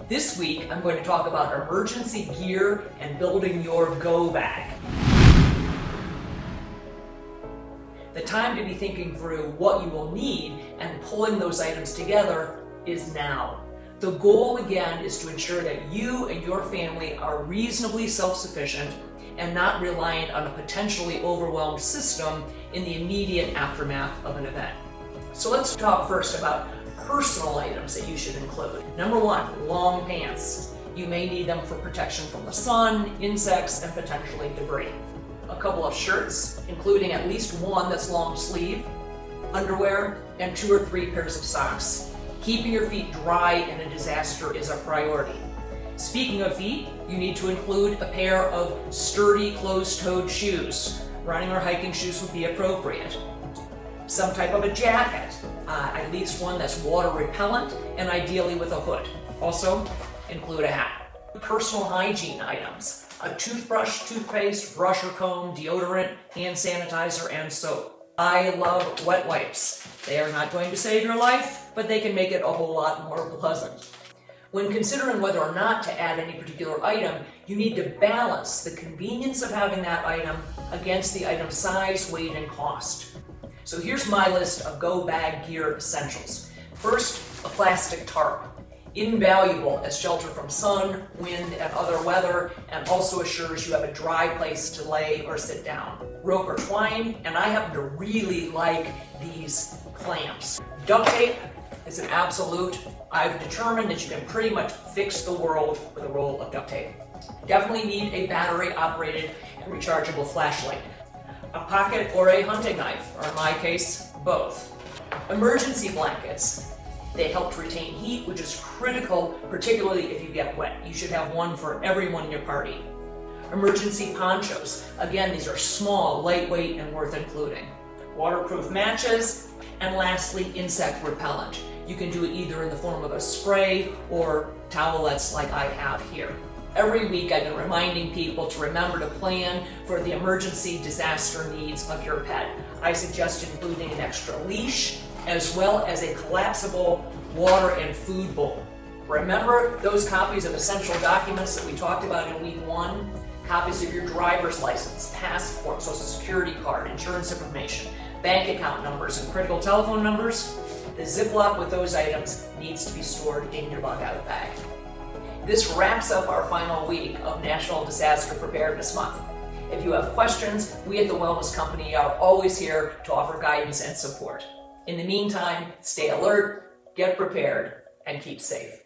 This week, I'm going to talk about emergency gear and building your go bag. The time to be thinking through what you will need and pulling those items together is now. The goal, again, is to ensure that you and your family are reasonably self-sufficient and not reliant on a potentially overwhelmed system in the immediate aftermath of an event. So let's talk first about personal items that you should include. Number one, long pants. You may need them for protection from the sun, insects, and potentially debris. A couple of shirts, including at least one that's long sleeve, underwear, and 2 or 3 pairs of socks. Keeping your feet dry in a disaster is a priority. Speaking of feet, you need to include a pair of sturdy closed-toed shoes. Running or hiking shoes would be appropriate. Some type of a jacket, at least one that's water repellent, and ideally with a hood. Also, include a hat. Personal hygiene items, a toothbrush, toothpaste, brush or comb, deodorant, hand sanitizer, and soap. I love wet wipes. They are not going to save your life, but they can make it a whole lot more pleasant. When considering whether or not to add any particular item, you need to balance the convenience of having that item against the item's size, weight, and cost. So here's my list of go bag gear essentials. First, a plastic tarp. Invaluable as shelter from sun, wind, and other weather, and also assures you have a dry place to lay or sit down. Rope or twine, and I happen to really like these clamps. Duct tape is an absolute. I've determined that you can pretty much fix the world with a roll of duct tape. Definitely need a battery-operated and rechargeable flashlight. A pocket or a hunting knife, or in my case, both. Emergency blankets. They help to retain heat, which is critical, particularly if you get wet. You should have one for everyone in your party. Emergency ponchos. Again, these are small, lightweight, and worth including. Waterproof matches, and lastly, insect repellent. You can do it either in the form of a spray or towelettes like I have here. Every week I've been reminding people to remember to plan for the emergency disaster needs of your pet. I suggest including an extra leash, as well as a collapsible water and food bowl. Remember those copies of essential documents that we talked about in week 1? Copies of your driver's license, passport, social security card, insurance information, bank account numbers, and critical telephone numbers. The Ziploc with those items needs to be stored in your bug-out bag. This wraps up our final week of National Disaster Preparedness Month. If you have questions, we at the Wellness Company are always here to offer guidance and support. In the meantime, stay alert, get prepared, and keep safe.